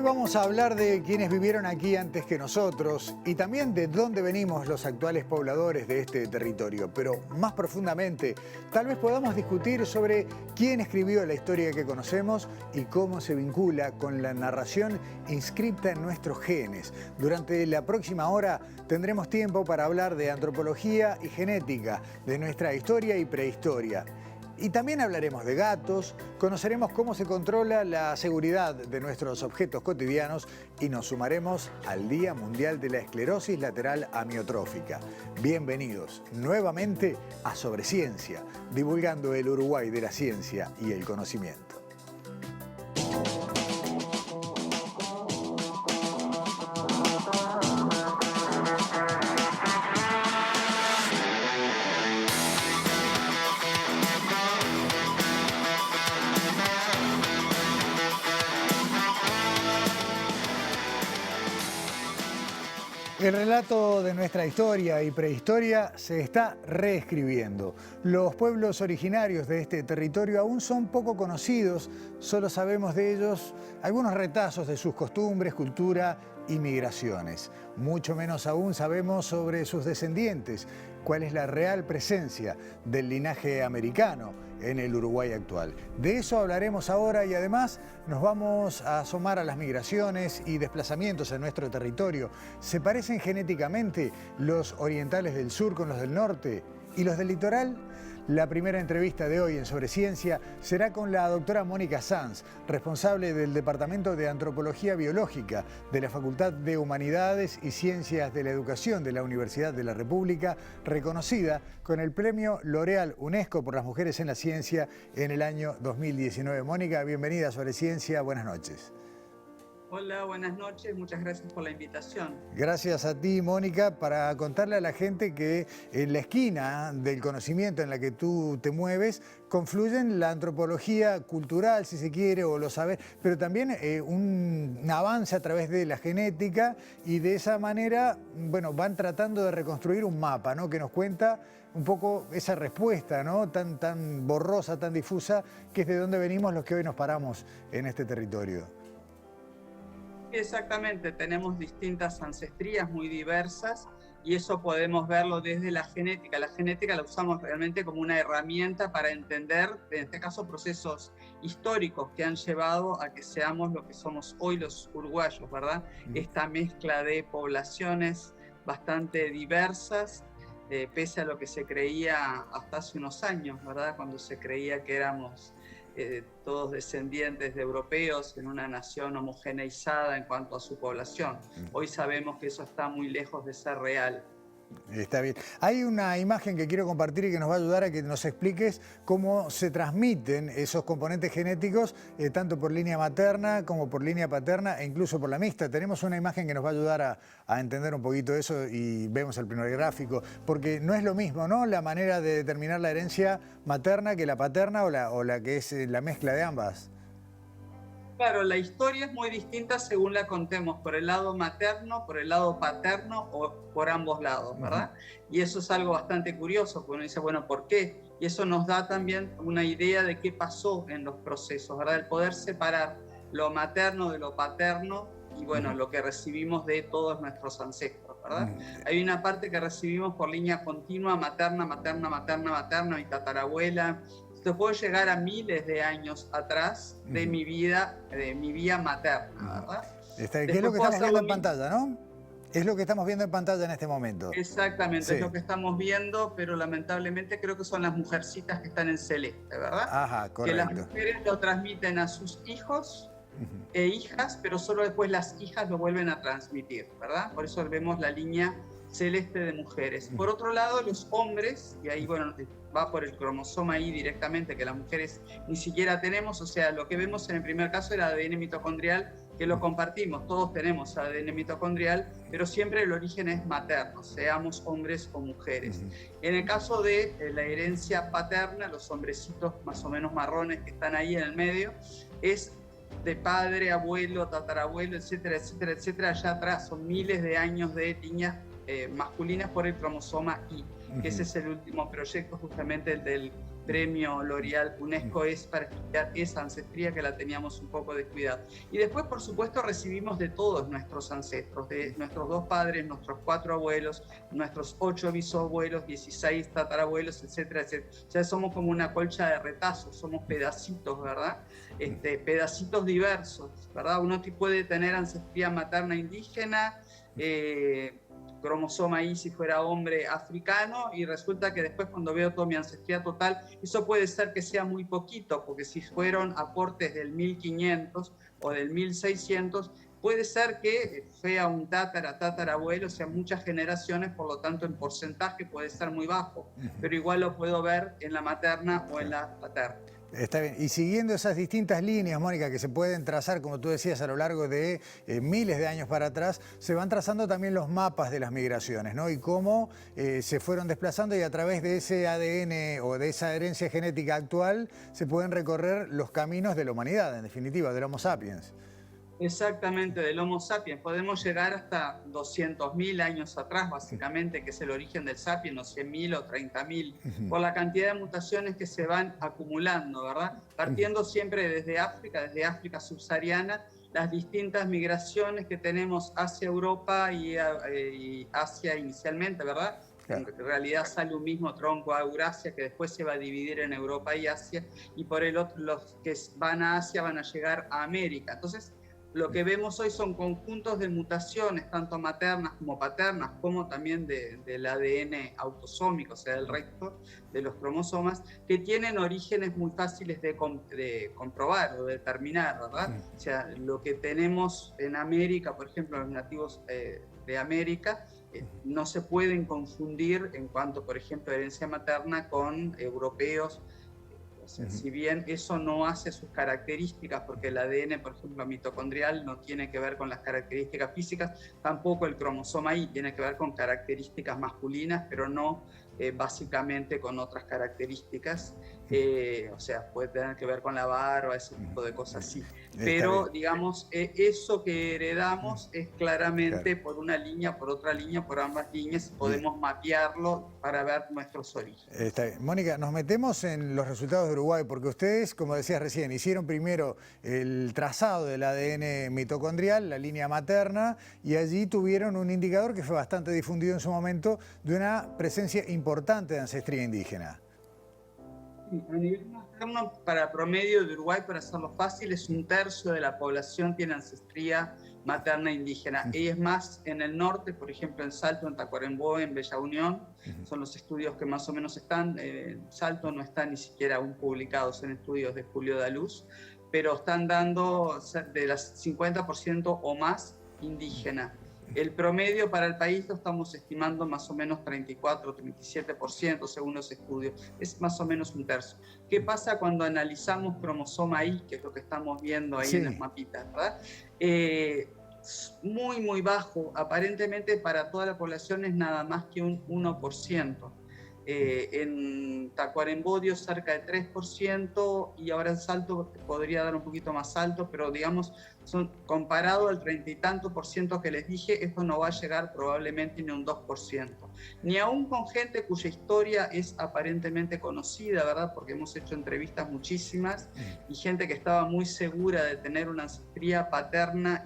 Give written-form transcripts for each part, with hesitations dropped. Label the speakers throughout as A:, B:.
A: vamos a hablar de quienes vivieron aquí antes que nosotros y también de dónde venimos los actuales pobladores de este territorio. Pero más profundamente, tal vez podamos discutir sobre quién escribió la historia que conocemos y cómo se vincula con la narración inscripta en nuestros genes. Durante la próxima hora tendremos tiempo para hablar de antropología y genética, de nuestra historia y prehistoria. Y también hablaremos de gatos, conoceremos cómo se controla la seguridad de nuestros objetos cotidianos y nos sumaremos al Día Mundial de la Esclerosis Lateral Amiotrófica. Bienvenidos nuevamente a Sobreciencia, divulgando el Uruguay de la ciencia y el conocimiento. El relato de nuestra historia y prehistoria se está reescribiendo. Los pueblos originarios de este territorio aún son poco conocidos, solo sabemos de ellos algunos retazos de sus costumbres, cultura y migraciones. Mucho menos aún sabemos sobre sus descendientes, cuál es la real presencia del linaje americano en el Uruguay actual. De eso hablaremos ahora y además nos vamos a asomar a las migraciones y desplazamientos en nuestro territorio. ¿Se parecen genéticamente los orientales del sur con los del norte y los del litoral? La primera entrevista de hoy en Sobreciencia será con la doctora Mónica Sanz, responsable del Departamento de Antropología Biológica de la Facultad de Humanidades y Ciencias de la Educación de la Universidad de la República, reconocida con el Premio L'Oréal UNESCO por las Mujeres en la Ciencia en el año 2019. Mónica, bienvenida a Sobreciencia, buenas noches.
B: Hola, buenas noches, muchas gracias por la invitación.
A: Gracias a ti, Mónica, para contarle a la gente que en la esquina del conocimiento en la que tú te mueves confluyen la antropología cultural, si se quiere, o los saberes, pero también un avance a través de la genética y de esa manera, bueno, van tratando de reconstruir un mapa, ¿no?, que nos cuenta un poco esa respuesta, ¿no?, tan borrosa, tan difusa, que es de dónde venimos los que hoy nos paramos en este territorio.
B: Exactamente, tenemos distintas ancestrías muy diversas y eso podemos verlo desde la genética. La genética la usamos realmente como una herramienta para entender, en este caso, procesos históricos que han llevado a que seamos lo que somos hoy los uruguayos, ¿verdad? Esta mezcla de poblaciones bastante diversas, pese a lo que se creía hasta hace unos años, ¿verdad? Cuando se creía que éramos todos descendientes de europeos en una nación homogeneizada en cuanto a su población. Hoy sabemos que eso está muy lejos de ser real.
A: Está bien. Hay una imagen que quiero compartir y que nos va a ayudar a que nos expliques cómo se transmiten esos componentes genéticos, tanto por línea materna como por línea paterna e incluso por la mixta. Tenemos una imagen que nos va a ayudar a entender un poquito eso y vemos el primer gráfico, porque no es lo mismo, ¿no?, la manera de determinar la herencia materna que la paterna o la que es la mezcla de ambas.
B: Claro, la historia es muy distinta según la contemos, por el lado materno, por el lado paterno o por ambos lados, ¿verdad? Y eso es algo bastante curioso, porque uno dice, bueno, ¿por qué? Y eso nos da también una idea de qué pasó en los procesos, ¿verdad? El poder separar lo materno de lo paterno y, bueno, lo que recibimos de todos nuestros ancestros, ¿verdad? Hay una parte que recibimos por línea continua, materna, mi tatarabuela. Te puedo llegar a miles de años atrás de mi vida materna, ¿verdad?
A: ¿Qué es lo que estamos viendo en pantalla, no? Es lo que estamos viendo en pantalla en este momento.
B: Exactamente, sí. Es lo que estamos viendo, pero lamentablemente creo que son las mujercitas que están en celeste, ¿verdad?
A: Ajá, correcto.
B: Que las mujeres lo transmiten a sus hijos e hijas, pero solo después las hijas lo vuelven a transmitir, ¿verdad? Por eso vemos la línea celeste de mujeres. Por otro lado, los hombres, y ahí, bueno, va por el cromosoma Y directamente, que las mujeres ni siquiera tenemos, o sea, lo que vemos en el primer caso era ADN mitocondrial, que lo compartimos, todos tenemos ADN mitocondrial, pero siempre el origen es materno, seamos hombres o mujeres. En el caso de la herencia paterna, los hombrecitos más o menos marrones que están ahí en el medio, es de padre, abuelo, tatarabuelo, etcétera, etcétera, etcétera, allá atrás, son miles de años de líneas masculinas por el cromosoma Y, que ese es el último proyecto, justamente el del premio L'Oreal UNESCO es para estudiar esa ancestría que la teníamos un poco descuidada. Y después, por supuesto, recibimos de todos nuestros ancestros, de nuestros 2 padres, nuestros 4 abuelos, nuestros 8 bisabuelos, 16 tatarabuelos, etcétera, etcétera. O sea, somos como una colcha de retazos, somos pedacitos, ¿verdad? Pedacitos diversos, ¿verdad? Uno puede tener ancestría materna indígena, cromosoma Y si fuera hombre africano, y resulta que después cuando veo toda mi ancestría total, eso puede ser que sea muy poquito, porque si fueron aportes del 1500 o del 1600, puede ser que sea un tatarabuelo, o sea, muchas generaciones, por lo tanto en porcentaje puede ser muy bajo, pero igual lo puedo ver en la materna o en la paterna.
A: Está bien. Y siguiendo esas distintas líneas, Mónica, que se pueden trazar, como tú decías, a lo largo de miles de años para atrás, se van trazando también los mapas de las migraciones, ¿no? Y cómo se fueron desplazando, y a través de ese ADN o de esa herencia genética actual se pueden recorrer los caminos de la humanidad, en definitiva, del Homo sapiens.
B: Exactamente, del Homo sapiens. Podemos llegar hasta 200.000 años atrás, básicamente, que es el origen del sapiens, o 100.000 o 30.000, por la cantidad de mutaciones que se van acumulando, ¿verdad? Partiendo siempre desde África subsahariana, las distintas migraciones que tenemos hacia Europa y Asia inicialmente, ¿verdad? En realidad sale un mismo tronco a Eurasia, que después se va a dividir en Europa y Asia, y por el otro, los que van a Asia van a llegar a América. Entonces, lo que vemos hoy son conjuntos de mutaciones, tanto maternas como paternas, como también del ADN autosómico, o sea, del resto de los cromosomas, que tienen orígenes muy fáciles de comprobar o determinar, ¿verdad? O sea, lo que tenemos en América, por ejemplo, los nativos de América, no se pueden confundir en cuanto, por ejemplo, a herencia materna con europeos. O sea, si bien eso no hace sus características, porque el ADN, por ejemplo, mitocondrial no tiene que ver con las características físicas, tampoco el cromosoma Y tiene que ver con características masculinas, pero no básicamente con otras características. O sea, puede tener que ver con la barba, ese tipo de cosas así. Pero, digamos, eso que heredamos es claramente por una línea, por otra línea, por ambas líneas, podemos mapearlo para ver nuestros orígenes.
A: Está bien. Mónica, nos metemos en los resultados de Uruguay, porque ustedes, como decías recién, hicieron primero el trazado del ADN mitocondrial, la línea materna, y allí tuvieron un indicador que fue bastante difundido en su momento de una presencia importante de ancestría indígena.
B: A nivel materno, para promedio de Uruguay, para hacerlo fácil, es 1/3 de la población tiene ancestría materna indígena. Y es más en el norte, por ejemplo en Salto, en Tacuarembó, en Bella Unión, son los estudios que más o menos están. Salto no está ni siquiera aún publicados en estudios de Julio Daluz, pero están dando de las 50% o más indígena. El promedio para el país lo estamos estimando más o menos 34, 37% según los estudios. Es más o menos 1/3. ¿Qué pasa cuando analizamos cromosoma Y, que es lo que estamos viendo ahí en las mapitas, ¿verdad? Muy, muy bajo. Aparentemente para toda la población es nada más que un 1%. En Tacuarembó dio cerca de 3%, y ahora en Salto podría dar un poquito más alto, pero digamos, comparado al 30 y tanto por ciento que les dije, esto no va a llegar probablemente ni a un 2%. Ni aún con gente cuya historia es aparentemente conocida, ¿verdad? Porque hemos hecho entrevistas muchísimas, y gente que estaba muy segura de tener una ancestría paterna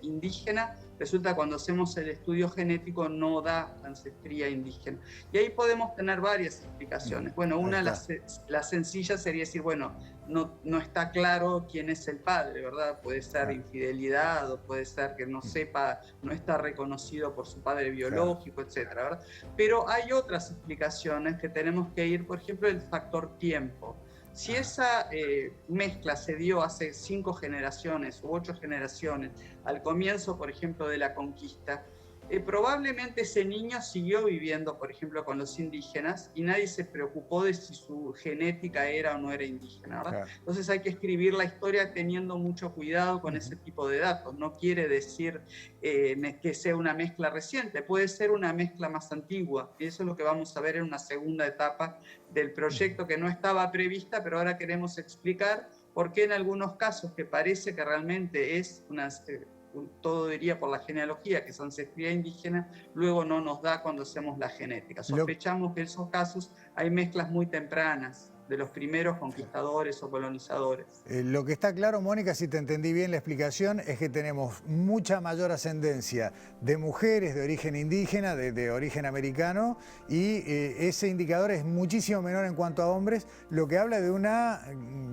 B: indígena, resulta cuando hacemos el estudio genético no da ancestría indígena. Y ahí podemos tener varias explicaciones. Bueno, una, la sencilla sería decir, bueno, no está claro quién es el padre, ¿verdad? Puede ser infidelidad, o puede ser que no sepa, no está reconocido por su padre biológico, etcétera, ¿verdad? Pero hay otras explicaciones que tenemos que ir, por ejemplo, el factor tiempo. Si esa mezcla se dio hace 5 generaciones u 8 generaciones, al comienzo, por ejemplo, de la conquista, probablemente ese niño siguió viviendo, por ejemplo, con los indígenas, y nadie se preocupó de si su genética era o no era indígena, ¿verdad? Entonces hay que escribir la historia teniendo mucho cuidado con ese tipo de datos. No quiere decir que sea una mezcla reciente, puede ser una mezcla más antigua, y eso es lo que vamos a ver en una segunda etapa del proyecto, que no estaba prevista, pero ahora queremos explicar por qué en algunos casos que parece que realmente es todo diría por la genealogía, que es ancestría indígena, luego no nos da cuando hacemos la genética. Sospechamos que en esos casos hay mezclas muy tempranas. de los primeros conquistadores o colonizadores.
A: Lo que está claro, Mónica, si te entendí bien la explicación, es que tenemos mucha mayor ascendencia de mujeres de origen indígena, de origen americano, y ese indicador es muchísimo menor en cuanto a hombres, lo que habla de una,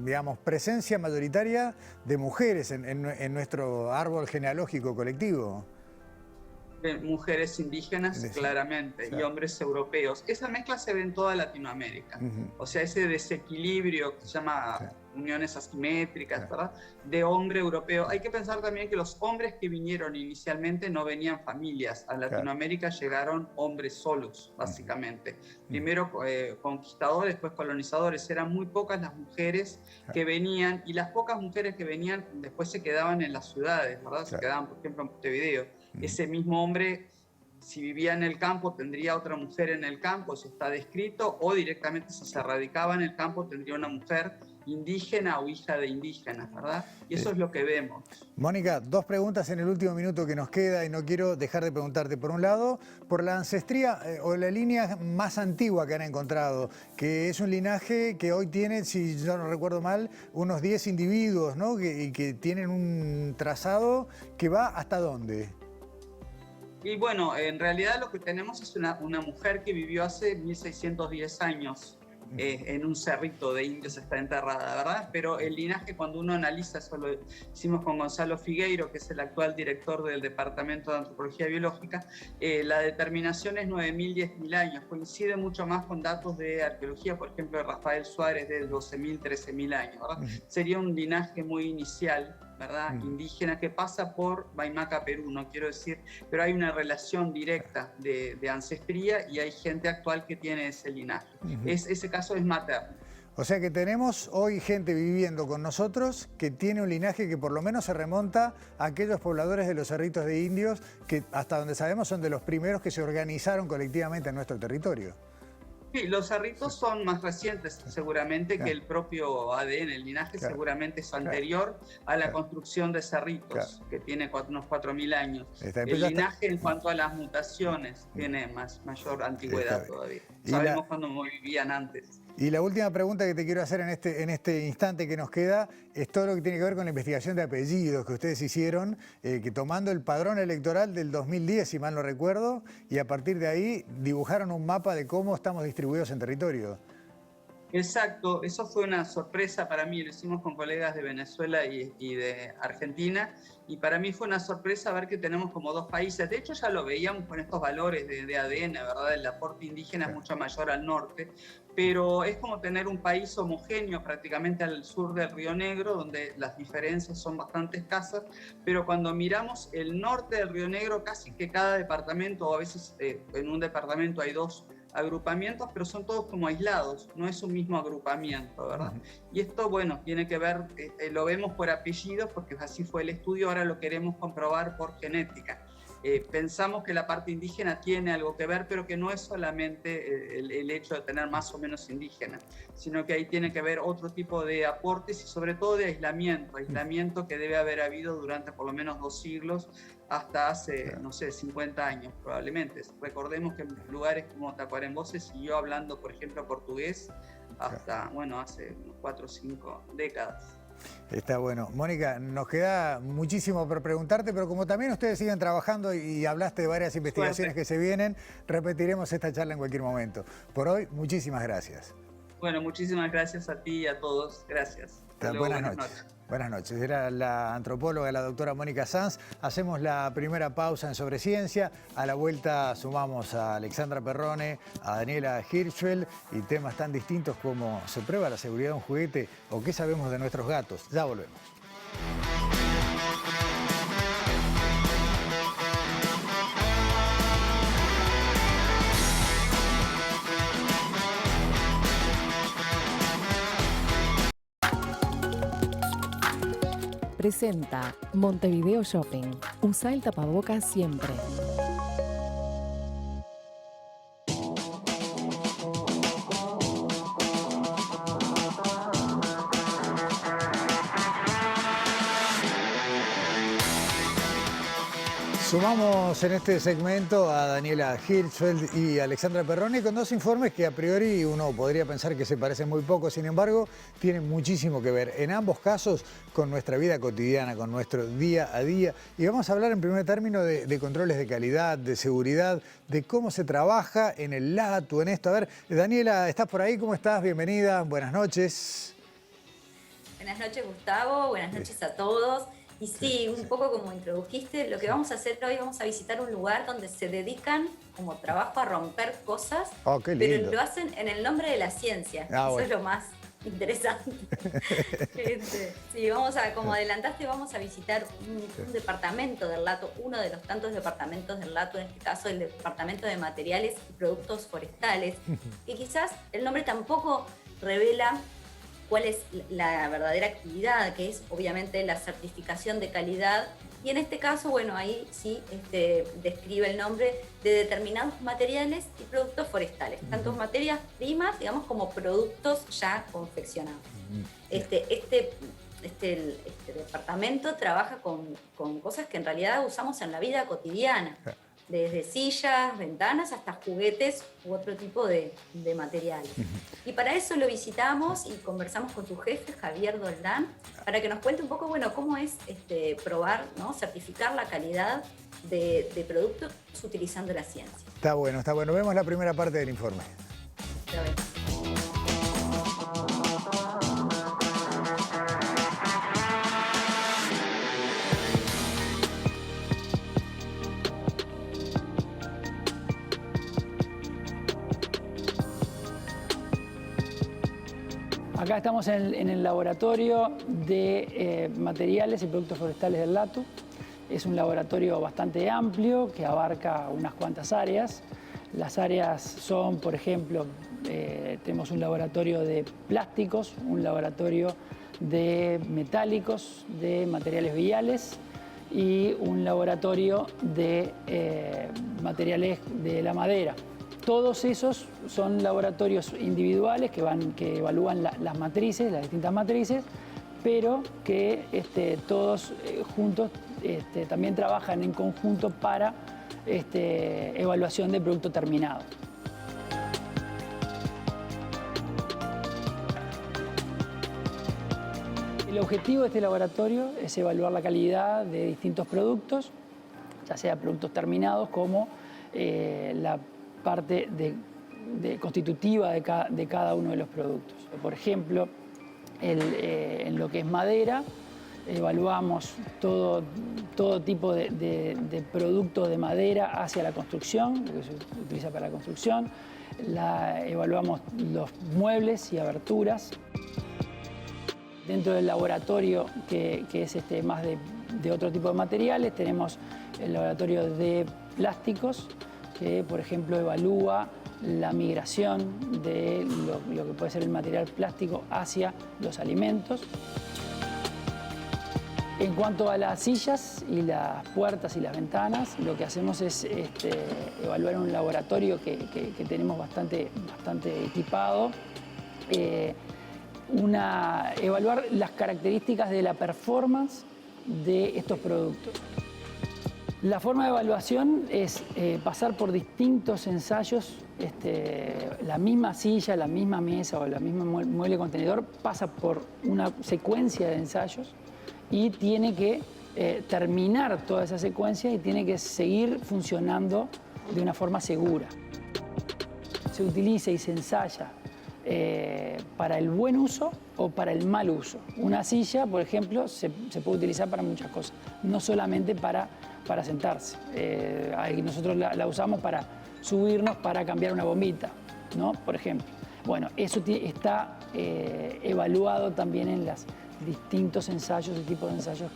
A: digamos, presencia mayoritaria de mujeres en nuestro árbol genealógico colectivo.
B: Mujeres indígenas, claramente, claro, y hombres europeos. Esa mezcla se ve en toda Latinoamérica. O sea, ese desequilibrio que se llama uniones asimétricas, ¿verdad?, de hombre europeo. Hay que pensar también que los hombres que vinieron inicialmente no venían familias. A Latinoamérica llegaron hombres solos, básicamente. Primero conquistadores, después colonizadores. Eran muy pocas las mujeres que venían, y las pocas mujeres que venían después se quedaban en las ciudades, ¿verdad? Se quedaban, por ejemplo, en Montevideo. Ese mismo hombre, si vivía en el campo, tendría otra mujer en el campo, eso está descrito, o directamente si se radicaba en el campo, tendría una mujer indígena o hija de indígenas, ¿verdad? Y eso es lo que vemos.
A: Mónica, dos preguntas en el último minuto que nos queda y no quiero dejar de preguntarte. Por un lado, por la ancestría o la línea más antigua que han encontrado, que es un linaje que hoy tiene, si yo no recuerdo mal, unos 10 individuos, ¿no? Y que tienen un trazado que va ¿hasta dónde?
B: Y bueno, en realidad lo que tenemos es una mujer que vivió hace 1610 años en un cerrito de indios, está enterrada, ¿verdad? Pero el linaje, cuando uno analiza, eso lo hicimos con Gonzalo Figueiro, que es el actual director del Departamento de Antropología Biológica, la determinación es 9.000, 10.000 años. Coincide mucho más con datos de arqueología, por ejemplo, de Rafael Suárez, de 12.000, 13.000 años, ¿verdad? Sería un linaje muy inicial, ¿verdad? Indígena, que pasa por Baimaca, Perú, no quiero decir, pero hay una relación directa de ancestría y hay gente actual que tiene ese linaje. Ese caso es materno.
A: O sea que tenemos hoy gente viviendo con nosotros que tiene un linaje que por lo menos se remonta a aquellos pobladores de los cerritos de indios que hasta donde sabemos son de los primeros que se organizaron colectivamente en nuestro territorio.
B: Sí, los cerritos son más recientes seguramente que el propio ADN. El linaje seguramente es anterior a la construcción de cerritos, que tiene unos 4.000 años. El linaje en cuanto a las mutaciones tiene mayor antigüedad todavía. Sabemos cuándo vivían antes.
A: Y la última pregunta que te quiero hacer en este instante que nos queda es todo lo que tiene que ver con la investigación de apellidos que ustedes hicieron, que tomando el padrón electoral del 2010, si mal no recuerdo, y a partir de ahí dibujaron un mapa de cómo estamos distribuidos en territorio.
B: Exacto, eso fue una sorpresa para mí, lo hicimos con colegas de Venezuela y de Argentina, y para mí fue una sorpresa ver que tenemos como dos países. De hecho ya lo veíamos con estos valores de ADN, ¿verdad? El aporte indígena es mucho mayor al norte, pero es como tener un país homogéneo prácticamente al sur del Río Negro, donde las diferencias son bastante escasas, pero cuando miramos el norte del Río Negro, casi que cada departamento, o a veces en un departamento hay dos agrupamientos, pero son todos como aislados, no es un mismo agrupamiento, ¿verdad? Y esto, bueno, tiene que ver, lo vemos por apellidos, porque así fue el estudio, ahora lo queremos comprobar por genética. Pensamos que la parte indígena tiene algo que ver, pero que no es solamente el hecho de tener más o menos indígenas, sino que ahí tiene que ver otro tipo de aportes y sobre todo de aislamiento que debe haber habido durante por lo menos 2 siglos, hasta hace, no sé, 50 años probablemente. Recordemos que en lugares como Tacuarembó se siguió hablando, por ejemplo, portugués hasta, bueno, hace 4 o 5 décadas.
A: Está bueno. Mónica, nos queda muchísimo por preguntarte, pero como también ustedes siguen trabajando y hablaste de varias investigaciones que se vienen, repetiremos esta charla en cualquier momento. Por hoy, muchísimas gracias.
B: Bueno, muchísimas gracias a ti y a todos. Gracias.
A: Buenas noches. Buenas noches. Era la antropóloga, la doctora Mónica Sanz. Hacemos la primera pausa en Sobre Ciencia. A la vuelta sumamos a Alexandra Perrone, a Daniela Hirschfeld y temas tan distintos como ¿se prueba la seguridad de un juguete o qué sabemos de nuestros gatos? Ya volvemos.
C: Presenta Montevideo Shopping. Usa el tapabocas siempre.
A: Sumamos en este segmento a Daniela Hirschfeld y Alexandra Perroni con dos informes que a priori uno podría pensar que se parecen muy poco, sin embargo, tienen muchísimo que ver, en ambos casos, con nuestra vida cotidiana, con nuestro día a día. Y vamos a hablar en primer término de controles de calidad, de seguridad, de cómo se trabaja en el LATU, en esto. A ver, Daniela, ¿estás por ahí? ¿Cómo estás? Bienvenida, buenas noches.
D: Buenas noches, Gustavo, buenas noches a todos. Y sí, un poco como introdujiste, lo que vamos a hacer hoy, vamos a visitar un lugar donde se dedican como trabajo a romper cosas,
A: qué lindo.
D: pero lo hacen en el nombre de la ciencia. Eso
A: bueno.
D: es lo más interesante. Sí, como adelantaste, vamos a visitar un departamento del LATU, uno de los tantos departamentos del LATU, en este caso el Departamento de Materiales y Productos Forestales, que quizás el nombre tampoco revela cuál es la verdadera actividad, que es obviamente la certificación de calidad. Y en este caso, bueno, ahí sí describe el nombre de determinados materiales y productos forestales, tanto materias primas, digamos, como productos ya confeccionados. Este departamento trabaja con cosas que en realidad usamos en la vida cotidiana, desde sillas, ventanas, hasta juguetes u otro tipo de materiales. Y para eso lo visitamos y conversamos con su jefe, Javier Doldán, para que nos cuente un poco, bueno, cómo es probar, ¿no? Certificar la calidad de productos utilizando la ciencia.
A: Está bueno, está bueno. Vemos la primera parte del informe.
D: Ya ves.
E: Acá estamos en el laboratorio de materiales y productos forestales del LATU. Es un laboratorio bastante amplio que abarca unas cuantas áreas. Las áreas son, por ejemplo, tenemos un laboratorio de plásticos, un laboratorio de metálicos, de materiales viales y un laboratorio de materiales de la madera. Todos esos son laboratorios individuales que evalúan las matrices, las distintas matrices, pero que todos juntos también trabajan en conjunto para evaluación de producto terminado. El objetivo de este laboratorio es evaluar la calidad de distintos productos, ya sea productos terminados como la parte constitutiva de cada uno de los productos. Por ejemplo, en lo que es madera, evaluamos todo tipo de producto de madera hacia la construcción, lo que se utiliza para la construcción. Evaluamos los muebles y aberturas. Dentro del laboratorio, que es más de otro tipo de materiales, tenemos el laboratorio de plásticos, que por ejemplo evalúa la migración de lo que puede ser el material plástico hacia los alimentos. En cuanto a las sillas y las puertas y las ventanas, lo que hacemos es evaluar un laboratorio que tenemos bastante equipado, evaluar las características de la performance de estos productos. La forma de evaluación es pasar por distintos ensayos. La misma silla, la misma mesa o la misma mueble contenedor pasa por una secuencia de ensayos y tiene que terminar toda esa secuencia y tiene que seguir funcionando de una forma segura. Se utiliza y se ensaya para el buen uso o para el mal uso. Una silla, por ejemplo, se puede utilizar para muchas cosas, no solamente para sentarse. Nosotros la usamos para subirnos, para cambiar una bombita, ¿no? Por ejemplo. Bueno, eso está evaluado también en los distintos ensayos y tipos de ensayos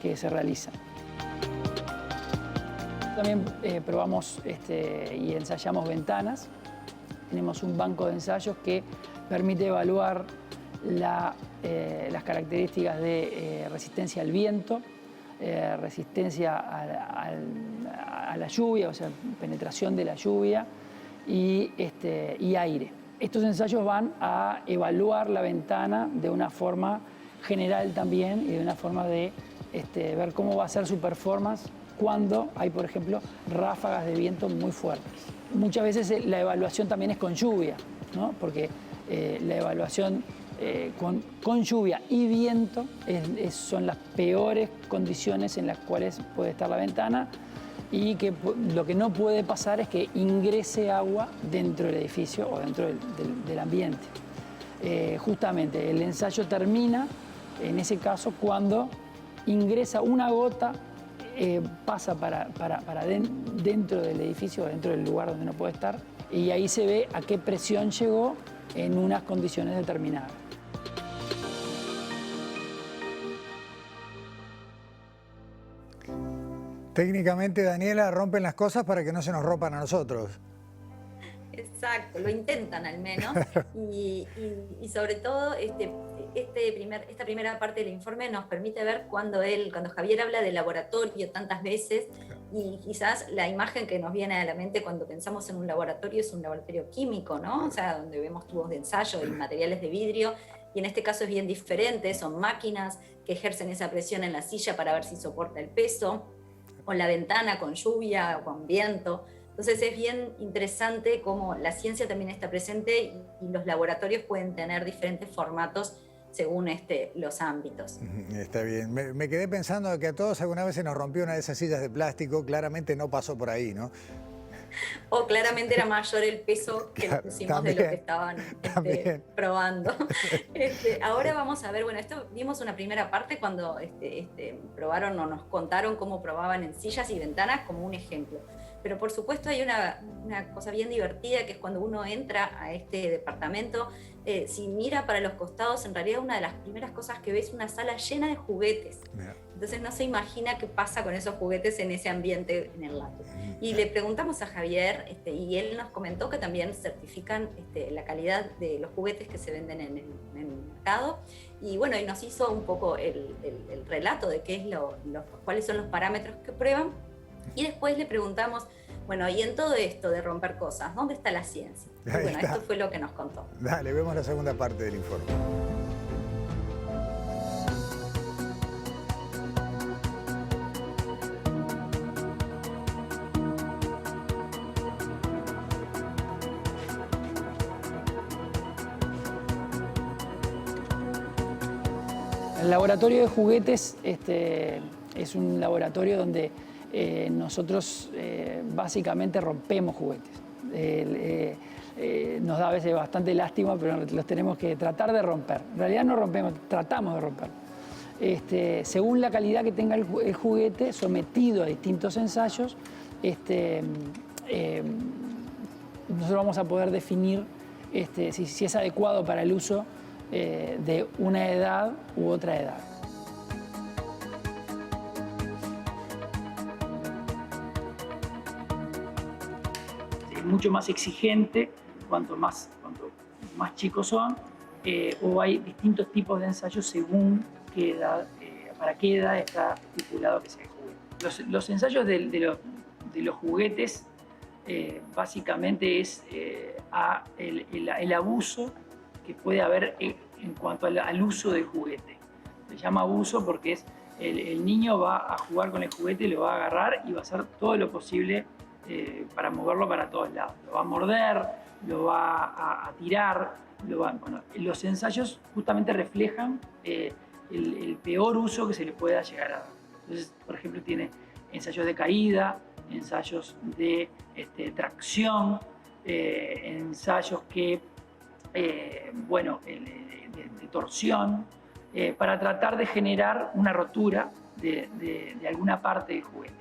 E: que se realizan. También probamos y ensayamos ventanas. Tenemos un banco de ensayos que permite evaluar las características de resistencia al viento, resistencia a la lluvia, o sea, penetración de la lluvia y aire. Estos ensayos van a evaluar la ventana de una forma general también y de una forma de ver cómo va a ser su performance cuando hay, por ejemplo, ráfagas de viento muy fuertes. Muchas veces la evaluación también es con lluvia, ¿no? Porque la evaluación con lluvia y viento son las peores condiciones en las cuales puede estar la ventana, y que lo que no puede pasar es que ingrese agua dentro del edificio o dentro del ambiente. Justamente el ensayo termina en ese caso cuando ingresa una gota, pasa para dentro del edificio o dentro del lugar donde no puede estar, y ahí se ve a qué presión llegó en unas condiciones determinadas.
A: Técnicamente, Daniela, rompen las cosas para que no se nos rompan a nosotros.
D: Exacto, lo intentan al menos. Y sobre todo, esta primera parte del informe nos permite ver cuando Javier habla de laboratorio tantas veces, y quizás la imagen que nos viene a la mente cuando pensamos en un laboratorio es un laboratorio químico, ¿no? O sea, donde vemos tubos de ensayo y materiales de vidrio, y en este caso es bien diferente, son máquinas que ejercen esa presión en la silla para ver si soporta el peso, o la ventana con lluvia o con viento. Entonces es bien interesante cómo la ciencia también está presente y los laboratorios pueden tener diferentes formatos según los ámbitos.
A: Está bien. Me quedé pensando que a todos alguna vez se nos rompió una de esas sillas de plástico. Claramente no pasó por ahí, ¿no?
D: O claramente era mayor el peso que le pusimos también, de lo que estaban probando. Ahora vamos a ver, bueno, vimos una primera parte cuando probaron o nos contaron cómo probaban en sillas y ventanas como un ejemplo. Pero por supuesto hay una cosa bien divertida, que es cuando uno entra a este departamento, si mira para los costados, en realidad una de las primeras cosas que ve es una sala llena de juguetes. Entonces no se imagina qué pasa con esos juguetes en ese ambiente en el lato. Y le preguntamos a Javier, y él nos comentó que también certifican la calidad de los juguetes que se venden en el mercado. Y bueno, y nos hizo un poco el relato de qué es cuáles son los parámetros que prueban. Y después le preguntamos, bueno, y en todo esto de romper cosas, ¿dónde está la ciencia? Y bueno, esto fue lo que nos contó.
A: Dale, vemos la segunda parte del informe.
E: El laboratorio de juguetes es un laboratorio donde nosotros básicamente rompemos juguetes. Nos da a veces bastante lástima, pero los tenemos que tratar de romper. En realidad no rompemos, tratamos de romper. Según la calidad que tenga el juguete, sometido a distintos ensayos, nosotros vamos a poder definir si es adecuado para el uso de una edad u otra edad. Es mucho más exigente cuanto más chicos son, o hay distintos tipos de ensayos según qué edad, para qué edad está estipulado que sea el juguete. Los ensayos de los juguetes básicamente es el abuso que puede haber en cuanto al uso del juguete. Se llama abuso porque el niño va a jugar con el juguete, lo va a agarrar y va a hacer todo lo posible para moverlo para todos lados. Lo va a morder, lo va a tirar. Bueno, los ensayos justamente reflejan el peor uso que se le pueda llegar a dar. Entonces, por ejemplo, tiene ensayos de caída, ensayos de tracción, ensayos que de torsión, para tratar de generar una rotura de alguna parte del juguete.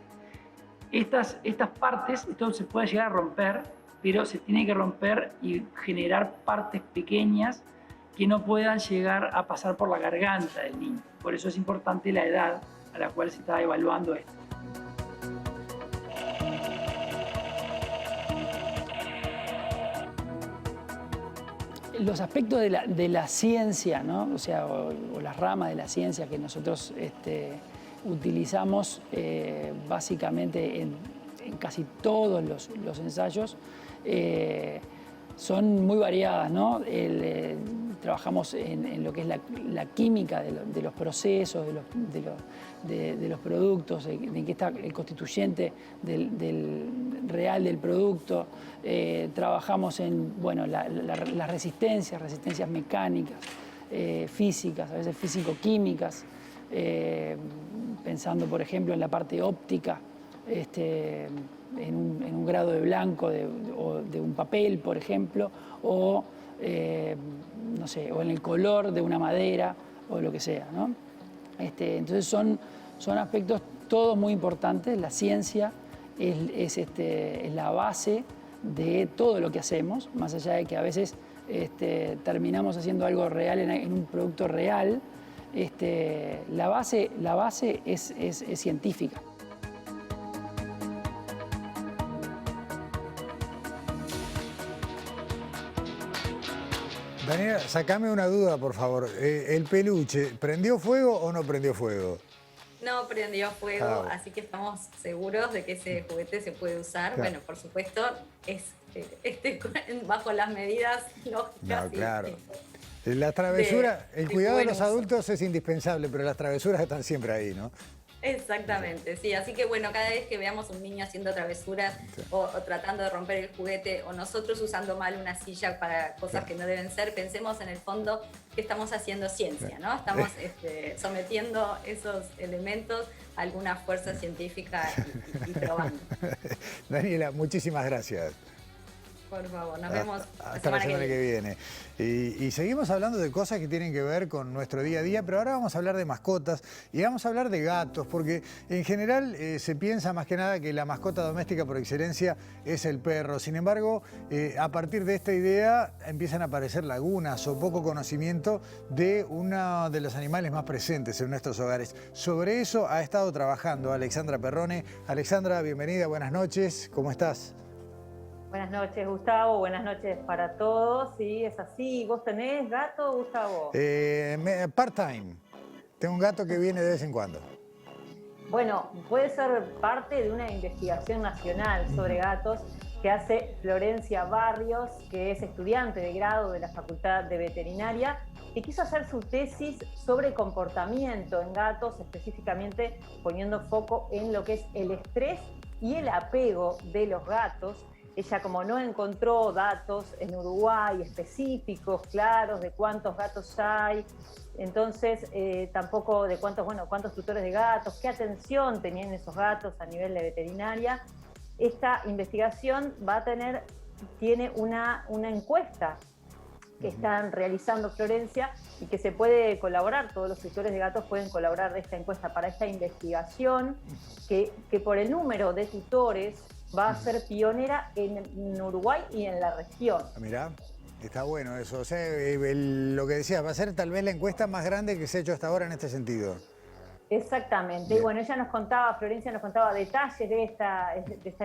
E: Estas partes, esto se puede llegar a romper, pero se tiene que romper y generar partes pequeñas que no puedan llegar a pasar por la garganta del niño. Por eso es importante la edad a la cual se está evaluando esto. Los aspectos de la ciencia, ¿no? O sea, o las ramas de la ciencia que nosotros utilizamos básicamente en casi todos los ensayos son muy variadas, ¿no? trabajamos en lo que es la química de los procesos, de los productos, en qué está el constituyente real del producto. Trabajamos en las resistencias mecánicas, físicas, a veces físico-químicas, pensando por ejemplo en la parte óptica, en un grado de blanco o de un papel, por ejemplo, o no sé, o en el color de una madera o lo que sea, ¿no? Entonces son aspectos todos muy importantes. La ciencia es la base de todo lo que hacemos, más allá de que a veces terminamos haciendo algo real en un producto real. La base es científica.
A: Daniela, sacame una duda, por favor. ¿El peluche prendió fuego o no prendió fuego?
D: No prendió fuego,
A: Ah.
D: así que estamos seguros de que ese juguete se puede usar.
A: Claro.
D: Bueno, por supuesto, es bajo las medidas lógicas.
A: No, claro. Las travesuras, el cuidado de los
D: buen uso.
A: adultos es indispensable, pero las travesuras están siempre ahí, ¿no?
D: Exactamente, sí. Así que bueno, cada vez que veamos un niño haciendo travesuras o tratando de romper el juguete, o nosotros usando mal una silla para cosas que no deben ser, pensemos en el fondo que estamos haciendo ciencia, ¿no? Estamos sometiendo esos elementos a alguna fuerza científica y probando.
A: Daniela, muchísimas gracias.
D: Por favor, nos vemos
A: Hasta la semana que viene. Y seguimos hablando de cosas que tienen que ver con nuestro día a día, pero ahora vamos a hablar de mascotas y vamos a hablar de gatos, porque en general se piensa más que nada que la mascota doméstica por excelencia es el perro. Sin embargo, a partir de esta idea empiezan a aparecer lagunas o poco conocimiento de uno de los animales más presentes en nuestros hogares. Sobre eso ha estado trabajando Alexandra Perrone. Alexandra, bienvenida, buenas noches, ¿cómo estás?
F: Buenas noches, Gustavo. Buenas noches para todos. Sí, es así. ¿Vos tenés gato, Gustavo?
A: Part-time. Tengo un gato que viene de vez en cuando.
F: Bueno, puede ser parte de una investigación nacional sobre gatos que hace Florencia Barrios, que es estudiante de grado de la Facultad de Veterinaria, que quiso hacer su tesis sobre comportamiento en gatos, específicamente poniendo foco en lo que es el estrés y el apego de los gatos. Ella, como no encontró datos en Uruguay específicos, claros, de cuántos gatos hay, entonces tampoco de cuántos tutores de gatos, qué atención tenían esos gatos a nivel de veterinaria, esta investigación tiene una encuesta que están realizando Florencia y que se puede colaborar, todos los tutores de gatos pueden colaborar de esta encuesta para esta investigación, que por el número de tutores va a ser pionera en Uruguay y en la región.
A: Mirá, está bueno eso. O sea, lo que decías, va a ser tal vez la encuesta más grande que se ha hecho hasta ahora en este sentido.
F: Exactamente. Bien. Y bueno, Florencia nos contaba detalles de esta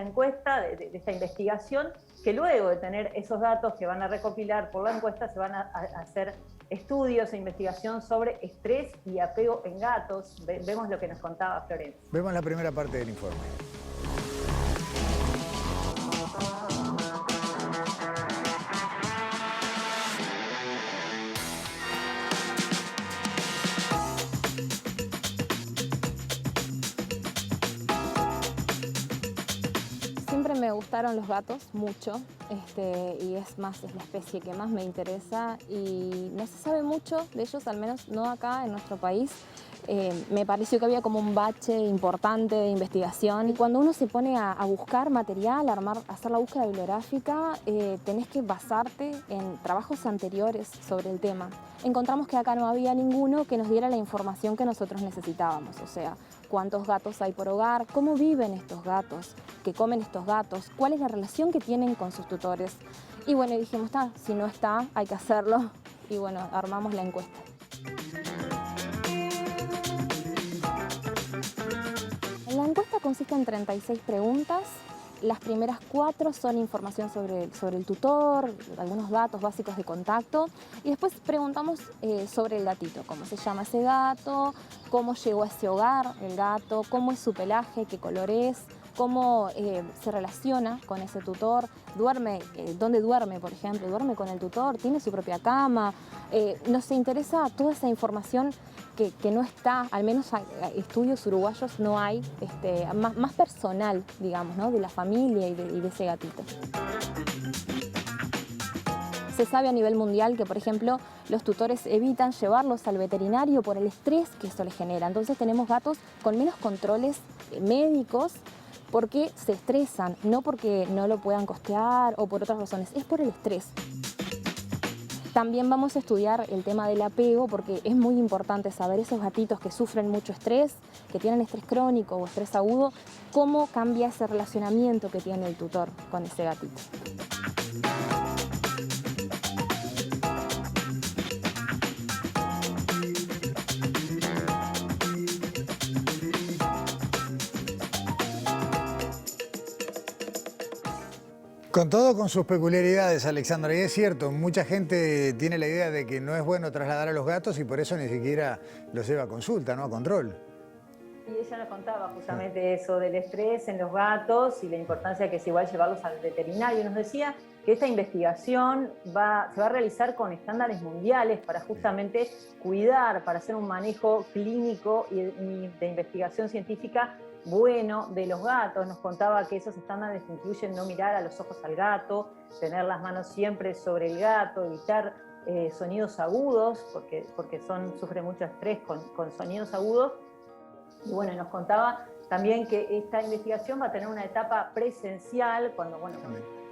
F: encuesta, de esta investigación, que luego de tener esos datos que van a recopilar por la encuesta, se van a hacer estudios e investigación sobre estrés y apego en gatos. Vemos lo que nos contaba Florencia.
A: Vemos la primera parte del informe.
G: Siempre me gustaron los gatos mucho, y es la especie que más me interesa, y no se sabe mucho de ellos, al menos no acá en nuestro país. Me pareció que había como un bache importante de investigación, y cuando uno se pone a buscar material, hacer la búsqueda bibliográfica, tenés que basarte en trabajos anteriores sobre el tema. Encontramos que acá no había ninguno que nos diera la información que nosotros necesitábamos, o sea, cuántos gatos hay por hogar, cómo viven estos gatos, qué comen estos gatos, cuál es la relación que tienen con sus tutores. Y bueno, dijimos, si no está, hay que hacerlo, y bueno, armamos la encuesta. La encuesta consiste en 36 preguntas. Las primeras 4 son información sobre el tutor, algunos datos básicos de contacto, y después preguntamos sobre el gatito, cómo se llama ese gato, cómo llegó a ese hogar el gato, cómo es su pelaje, qué color es, cómo se relaciona con ese tutor, duerme, dónde duerme, por ejemplo, duerme con el tutor, tiene su propia cama. Nos interesa toda esa información que no está, al menos estudios uruguayos no hay, más personal, digamos, ¿no? De la familia y de ese gatito. Se sabe a nivel mundial que, por ejemplo, los tutores evitan llevarlos al veterinario por el estrés que eso les genera. Entonces tenemos gatos con menos controles médicos porque se estresan, no porque no lo puedan costear o por otras razones, es por el estrés. También vamos a estudiar el tema del apego porque es muy importante saber esos gatitos que sufren mucho estrés, que tienen estrés crónico o estrés agudo, cómo cambia ese relacionamiento que tiene el tutor con ese gatito.
A: Con todo, con sus peculiaridades, Alexandra, y es cierto, mucha gente tiene la idea de que no es bueno trasladar a los gatos y por eso ni siquiera los lleva a consulta, ¿no? A control.
F: Y ella nos contaba justamente eso del estrés en los gatos y la importancia que es igual llevarlos al veterinario. Nos decía que esta investigación se va a realizar con estándares mundiales para justamente cuidar, para hacer un manejo clínico y de investigación científica bueno de los gatos. Nos contaba que esos estándares incluyen no mirar a los ojos al gato, tener las manos siempre sobre el gato, evitar sonidos agudos, porque sufre mucho estrés con sonidos agudos. Y bueno, nos contaba también que esta investigación va a tener una etapa presencial, cuando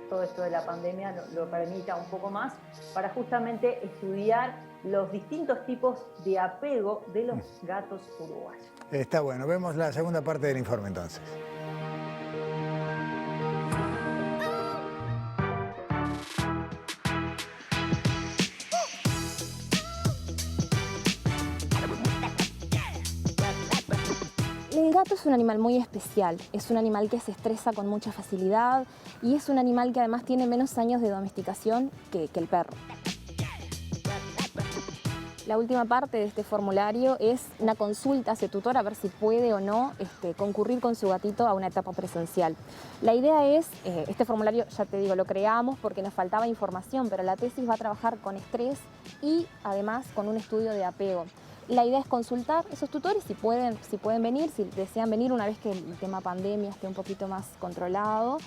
F: todo esto de la pandemia lo permita un poco más, para justamente estudiar los distintos tipos de apego de los gatos uruguayos.
A: Está bueno, vemos la segunda parte del informe entonces.
G: El gato es un animal muy especial, es un animal que se estresa con mucha facilidad y es un animal que además tiene menos años de domesticación que el perro. La última parte de este formulario es una consulta a ese tutor a ver si puede o no concurrir con su gatito a una etapa presencial. La idea es, este formulario ya te digo, lo creamos porque nos faltaba información, pero la tesis va a trabajar con estrés y además con un estudio de apego. La idea es consultar esos tutores si pueden venir, si desean venir una vez que el tema pandemia esté un poquito más controlado,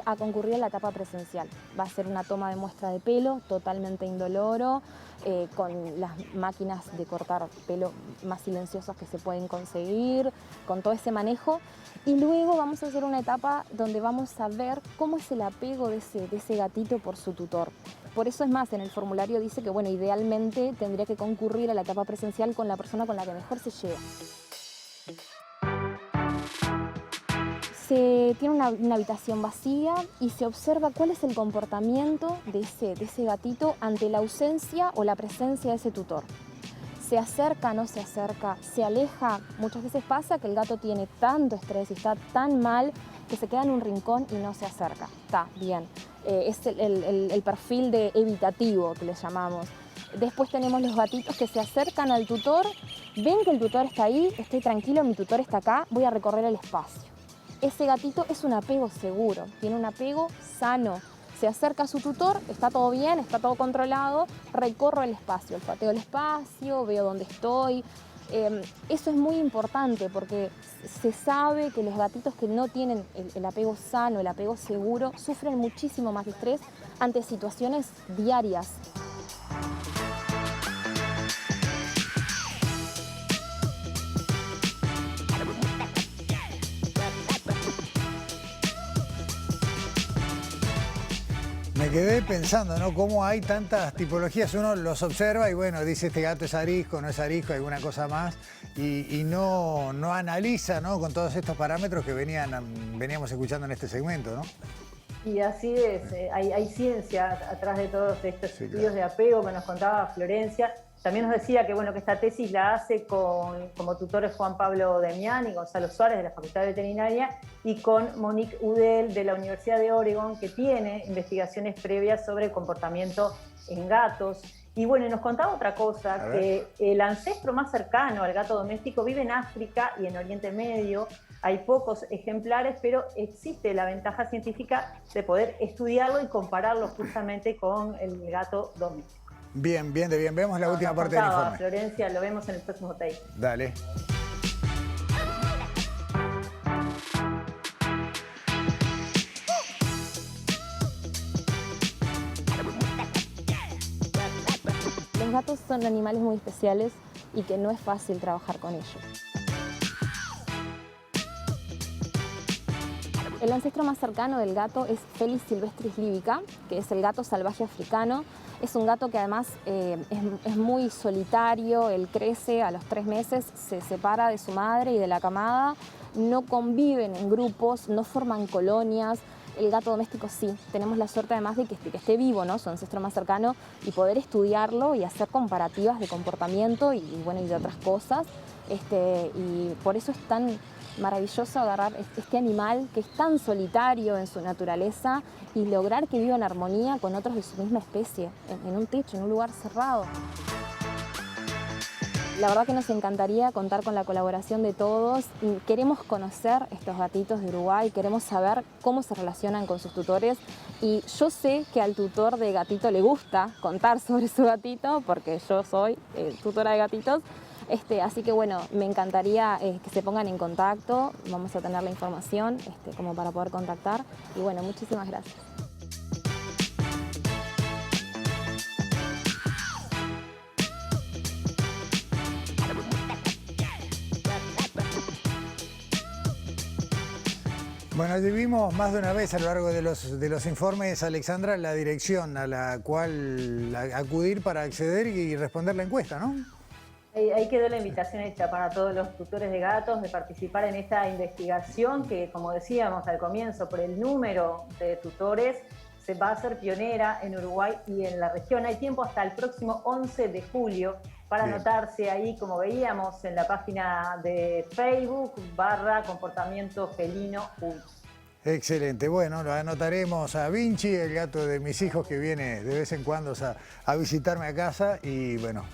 G: a concurrir a la etapa presencial. Va a ser una toma de muestra de pelo totalmente indoloro, con las máquinas de cortar pelo más silenciosas que se pueden conseguir, con todo ese manejo. Y luego vamos a hacer una etapa donde vamos a ver cómo es el apego de ese gatito por su tutor. Por eso es más, en el formulario dice que idealmente tendría que concurrir a la etapa presencial con la persona con la que mejor se lleva. Se tiene una habitación vacía y se observa cuál es el comportamiento de ese gatito ante la ausencia o la presencia de ese tutor. ¿Se acerca, no se acerca? ¿Se aleja? Muchas veces pasa que el gato tiene tanto estrés y está tan mal que se queda en un rincón y no se acerca. Está bien. Es el perfil de evitativo que le llamamos. Después tenemos los gatitos que se acercan al tutor, ven que el tutor está ahí, estoy tranquilo, mi tutor está acá, voy a recorrer el espacio. Ese gatito es un apego seguro, tiene un apego sano. Se acerca a su tutor, está todo bien, está todo controlado, recorro el espacio, olfateo el espacio, veo dónde estoy. Eso es muy importante porque se sabe que los gatitos que no tienen el apego sano, el apego seguro, sufren muchísimo más de estrés ante situaciones diarias.
A: Me quedé pensando, ¿no? Cómo hay tantas tipologías. Uno los observa y bueno, dice este gato es arisco, no es arisco, alguna cosa más. Y no analiza, ¿no? Con todos estos parámetros que veníamos escuchando en este segmento, ¿no?
F: Y así es, hay ciencia atrás de todos estos estudios de apego que nos contaba Florencia. También nos decía que esta tesis la hace como tutores Juan Pablo Demián y Gonzalo Suárez de la Facultad de Veterinaria y con Monique Udell de la Universidad de Oregon, que tiene investigaciones previas sobre comportamiento en gatos. Y nos contaba otra cosa, que el ancestro más cercano al gato doméstico vive en África y en Oriente Medio, hay pocos ejemplares, pero existe la ventaja científica de poder estudiarlo y compararlo justamente con el gato doméstico.
A: Bien, bien, de bien. Vemos la última parte del informe.
F: Florencia, lo vemos en el próximo take.
A: Dale.
G: Los gatos son animales muy especiales y que no es fácil trabajar con ellos. El ancestro más cercano del gato es Felis silvestris libica, que es el gato salvaje africano. Es un gato que además es muy solitario, él crece a los 3 meses, se separa de su madre y de la camada, no conviven en grupos, no forman colonias. El gato doméstico sí, tenemos la suerte además de que esté vivo, ¿no? Su ancestro más cercano, y poder estudiarlo y hacer comparativas de comportamiento y de otras cosas. Y por eso es tan maravilloso agarrar este animal que es tan solitario en su naturaleza y lograr que viva en armonía con otros de su misma especie, en un techo, en un lugar cerrado. La verdad que nos encantaría contar con la colaboración de todos. Queremos conocer estos gatitos de Uruguay, queremos saber cómo se relacionan con sus tutores. Y yo sé que al tutor de gatito le gusta contar sobre su gatito, porque yo soy tutora de gatitos. Así que bueno, me encantaría que se pongan en contacto. Vamos a tener la información como para poder contactar. Y bueno, muchísimas gracias.
A: Bueno, allí vimos más de una vez a lo largo de los informes, Alexandra, la dirección a la cual acudir para acceder y responder la encuesta, ¿no?
F: Ahí quedó la invitación hecha para todos los tutores de gatos de participar en esta investigación que, como decíamos al comienzo, por el número de tutores, se va a hacer pionera en Uruguay y en la región. Hay tiempo hasta el próximo 11 de julio para anotarse ahí, como veíamos en la página de Facebook, /comportamiento felino juntos.
A: Excelente, bueno, lo anotaremos a Vinci, el gato de mis hijos que viene de vez en cuando a visitarme a casa y bueno,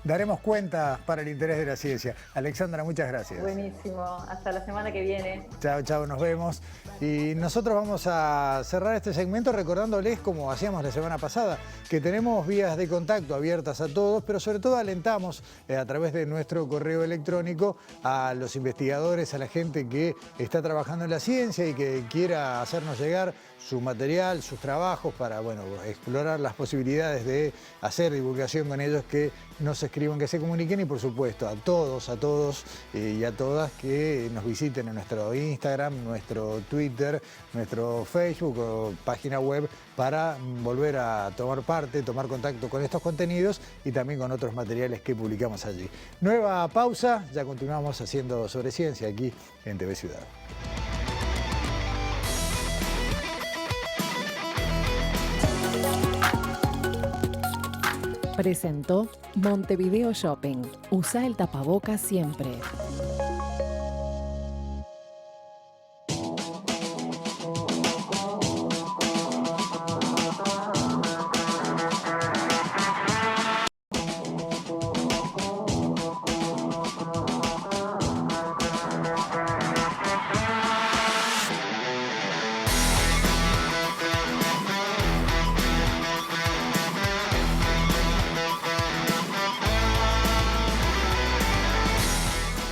A: daremos cuenta para el interés de la ciencia. Alexandra, muchas gracias.
F: Buenísimo, hasta la semana que viene.
A: Chao, chao, nos vemos. Y nosotros vamos a cerrar este segmento recordándoles, como hacíamos la semana pasada, que tenemos vías de contacto abiertas a todos, pero sobre todo alentamos a través de nuestro correo electrónico a los investigadores, a la gente que está trabajando en la ciencia y que quiera hacernos llegar su material, sus trabajos para, bueno, explorar las posibilidades de hacer divulgación con ellos, que nos escriban, que se comuniquen y por supuesto a todos y a todas que nos visiten en nuestro Instagram, nuestro Twitter, nuestro Facebook o página web para volver a tomar parte, tomar contacto con estos contenidos y también con otros materiales que publicamos allí. Nueva pausa, ya continuamos haciendo sobre ciencia aquí en TV Ciudad.
C: Presentó Montevideo Shopping. Usa el tapabocas siempre.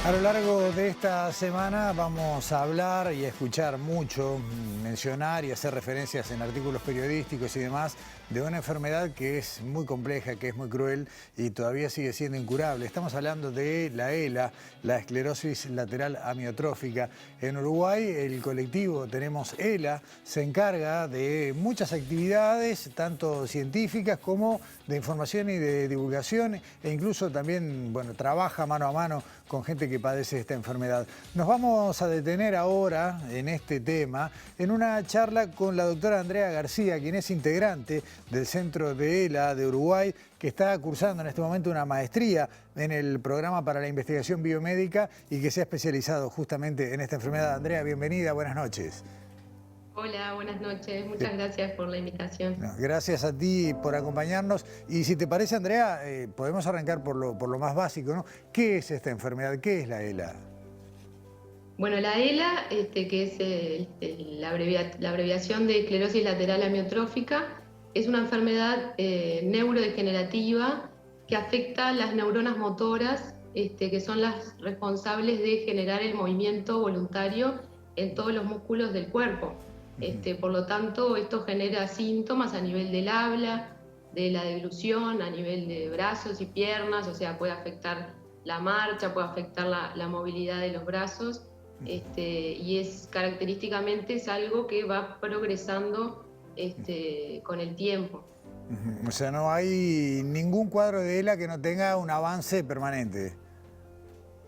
A: A lo largo de esta semana vamos a hablar y a escuchar mucho, mencionar y hacer referencias en artículos periodísticos y demás de una enfermedad que es muy compleja, que es muy cruel y todavía sigue siendo incurable. Estamos hablando de la ELA, la esclerosis lateral amiotrófica. En Uruguay el colectivo Tenemos ELA se encarga de muchas actividades, tanto científicas como de información y de divulgación, e incluso también, bueno, trabaja mano a mano con gente que padece esta enfermedad. Nos vamos a detener ahora en este tema en una charla con la doctora Andrea García, quien es integrante del Centro de ELA de Uruguay, que está cursando en este momento una maestría en el programa para la investigación biomédica y que se ha especializado justamente en esta enfermedad. Andrea, bienvenida, buenas noches.
H: Hola, buenas noches. Muchas gracias por la invitación.
A: No, gracias a ti por acompañarnos. Y si te parece, Andrea, podemos arrancar por lo más básico, ¿no? ¿Qué es esta enfermedad? ¿Qué es la ELA?
H: Bueno, la ELA, que es la abreviación de esclerosis lateral amiotrófica, es una enfermedad neurodegenerativa que afecta las neuronas motoras, que son las responsables de generar el movimiento voluntario en todos los músculos del cuerpo. Por lo tanto, esto genera síntomas a nivel del habla, de la deglución, a nivel de brazos y piernas, o sea, puede afectar la marcha, puede afectar la movilidad de los brazos, y característicamente es algo que va progresando con el tiempo.
A: O sea, no hay ningún cuadro de ELA que no tenga un avance permanente.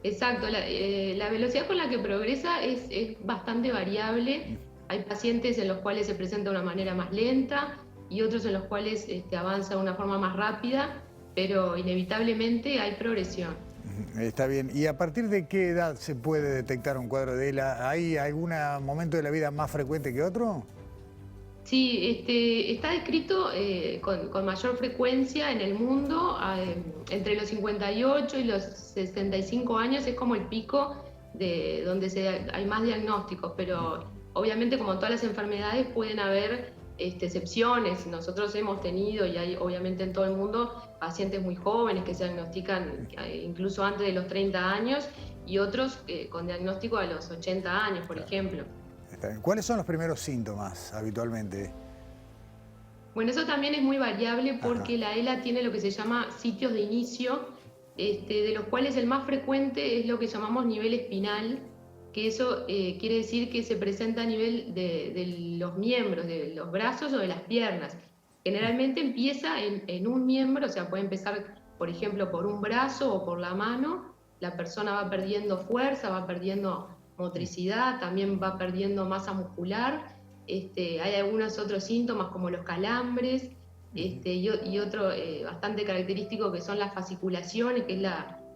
H: Exacto, la velocidad con la que progresa es bastante variable. Hay pacientes en los cuales se presenta de una manera más lenta y otros en los cuales avanza de una forma más rápida, pero inevitablemente hay progresión.
A: Está bien. ¿Y a partir de qué edad se puede detectar un cuadro de ELA? ¿Hay algún momento de la vida más frecuente que otro?
H: Sí, está descrito con mayor frecuencia en el mundo, entre los 58 y los 65 años es como el pico de donde hay más diagnósticos, pero obviamente como todas las enfermedades pueden haber excepciones. Nosotros hemos tenido, y hay obviamente en todo el mundo, pacientes muy jóvenes que se diagnostican incluso antes de los 30 años y otros con diagnóstico a los 80 años, por ejemplo.
A: ¿Cuáles son los primeros síntomas habitualmente?
H: Bueno, eso también es muy variable porque la ELA tiene lo que se llama sitios de inicio, de los cuales el más frecuente es lo que llamamos nivel espinal, que eso quiere decir que se presenta a nivel de los miembros, de los brazos o de las piernas. Generalmente empieza en un miembro, o sea, puede empezar, por ejemplo, por un brazo o por la mano, la persona va perdiendo fuerza, va perdiendo motricidad, también va perdiendo masa muscular, hay algunos otros síntomas como los calambres, y otro bastante característico que son las fasciculaciones, que es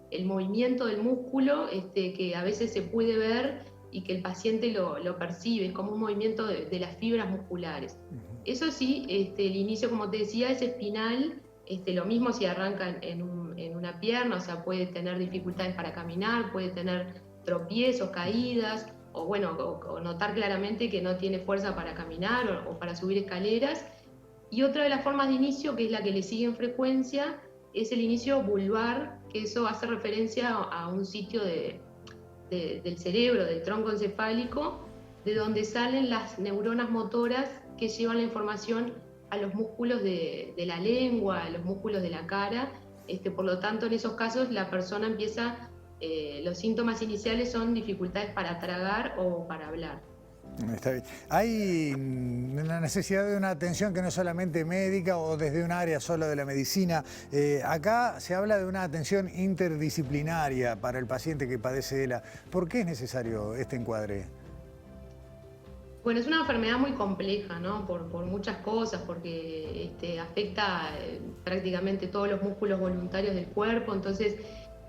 H: el movimiento del músculo, que a veces se puede ver y que el paciente lo percibe, es como un movimiento de las fibras musculares. Eso sí, el inicio, como te decía, es espinal, lo mismo si arranca en una pierna, o sea, puede tener dificultades para caminar, puede tener tropiezos, caídas, o notar claramente que no tiene fuerza para caminar o para subir escaleras. Y otra de las formas de inicio, que es la que le sigue en frecuencia, es el inicio vulvar, que eso hace referencia a un sitio del cerebro, del tronco encefálico, de donde salen las neuronas motoras que llevan la información a los músculos de la lengua, a los músculos de la cara. Por lo tanto, en esos casos la persona empieza... los síntomas iniciales son dificultades para tragar o para hablar.
A: Está bien. Hay una necesidad de una atención que no es solamente médica o desde un área solo de la medicina. Acá se habla de una atención interdisciplinaria para el paciente que padece ELA. ¿Por qué es necesario este encuadre?
H: Bueno, es una enfermedad muy compleja, ¿no? Por muchas cosas, porque afecta prácticamente todos los músculos voluntarios del cuerpo, entonces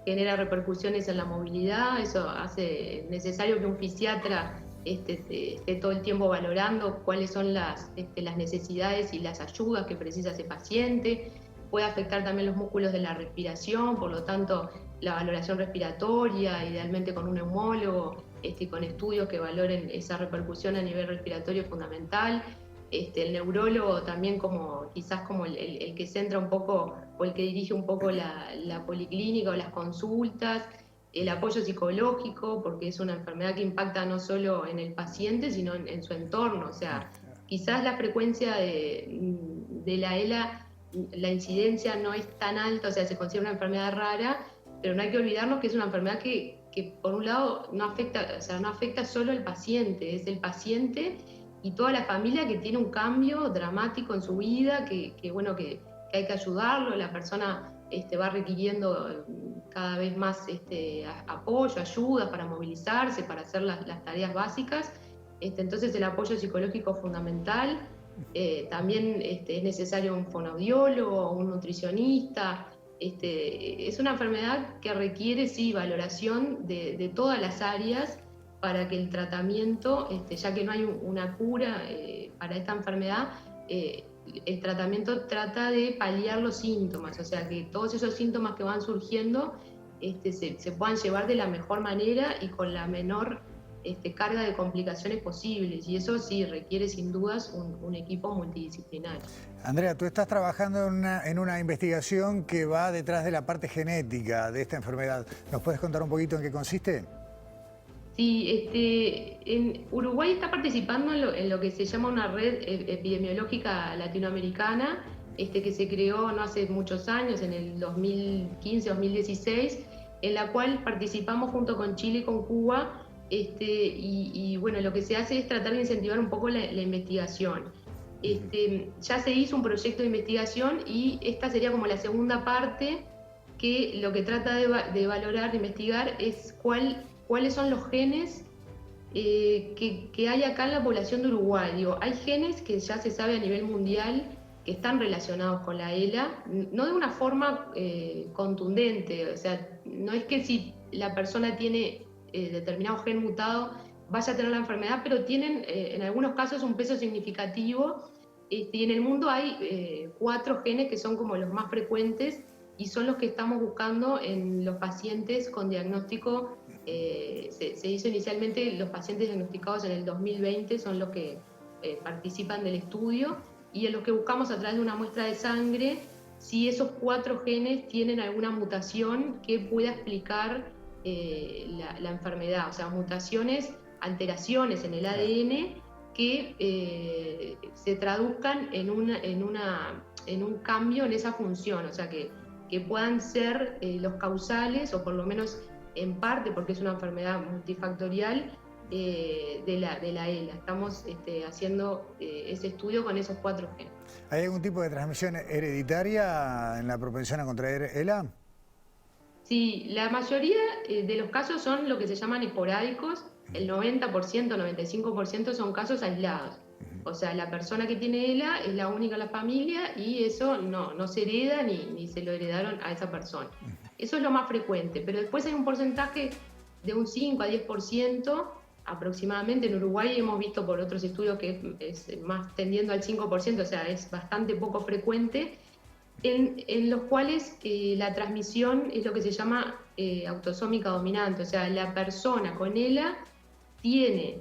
H: genera repercusiones en la movilidad. Eso hace necesario que un fisiatra esté todo el tiempo valorando cuáles son las necesidades y las ayudas que precisa ese paciente. Puede afectar también los músculos de la respiración, por lo tanto la valoración respiratoria, idealmente con un neumólogo, con estudios que valoren esa repercusión a nivel respiratorio fundamental. El neurólogo también quizás como el que centra un poco o el que dirige un poco la policlínica o las consultas, el apoyo psicológico, porque es una enfermedad que impacta no solo en el paciente, sino en su entorno. O sea, quizás la frecuencia de la ELA, la incidencia no es tan alta, o sea, se considera una enfermedad rara, pero no hay que olvidarnos que es una enfermedad que por un lado no afecta solo al paciente, es el paciente y toda la familia que tiene un cambio dramático en su vida, que hay que ayudarlo. La persona va requiriendo cada vez más apoyo, ayuda para movilizarse, para hacer las tareas básicas. Entonces el apoyo psicológico es fundamental. También es necesario un fonoaudiólogo, un nutricionista. Es una enfermedad que requiere, sí, valoración de todas las áreas para que el tratamiento, ya que no hay una cura para esta enfermedad, el tratamiento trata de paliar los síntomas, o sea, que todos esos síntomas que van surgiendo se puedan llevar de la mejor manera y con la menor carga de complicaciones posibles, y eso sí requiere sin dudas un equipo multidisciplinario.
A: Andrea, tú estás trabajando en una investigación que va detrás de la parte genética de esta enfermedad. ¿Nos puedes contar un poquito en qué consiste?
H: Sí, en Uruguay está participando en lo que se llama una red epidemiológica latinoamericana, que se creó no hace muchos años, en el 2015-2016, en la cual participamos junto con Chile y con Cuba, y bueno, lo que se hace es tratar de incentivar un poco la investigación. Ya se hizo un proyecto de investigación y esta sería como la segunda parte, que lo que trata de valorar, de investigar, es cuáles son los genes que hay acá en la población de Uruguay. Digo, hay genes que ya se sabe a nivel mundial que están relacionados con la ELA, no de una forma contundente, o sea, no es que si la persona tiene determinado gen mutado vaya a tener la enfermedad, pero tienen en algunos casos un peso significativo, y en el mundo hay 4 genes que son como los más frecuentes y son los que estamos buscando en los pacientes con diagnóstico. Se hizo inicialmente, los pacientes diagnosticados en el 2020 son los que participan del estudio, y en los que buscamos a través de una muestra de sangre si esos 4 genes tienen alguna mutación que pueda explicar la enfermedad, o sea, mutaciones, alteraciones en el ADN que se traduzcan en un cambio en esa función, o sea, que puedan ser los causales, o por lo menos en parte, porque es una enfermedad multifactorial, de la ELA. Estamos haciendo ese estudio con esos 4 genes.
A: ¿Hay algún tipo de transmisión hereditaria en la propensión a contraer ELA?
H: Sí, la mayoría de los casos son lo que se llaman esporádicos. El 90%, 95% son casos aislados. O sea, la persona que tiene ELA es la única en la familia y eso no se hereda ni se lo heredaron a esa persona. Eso es lo más frecuente, pero después hay un porcentaje de un 5 a 10% aproximadamente. En Uruguay hemos visto por otros estudios que es más tendiendo al 5%, o sea, es bastante poco frecuente, en los cuales la transmisión es lo que se llama autosómica dominante, o sea, la persona con ELA tiene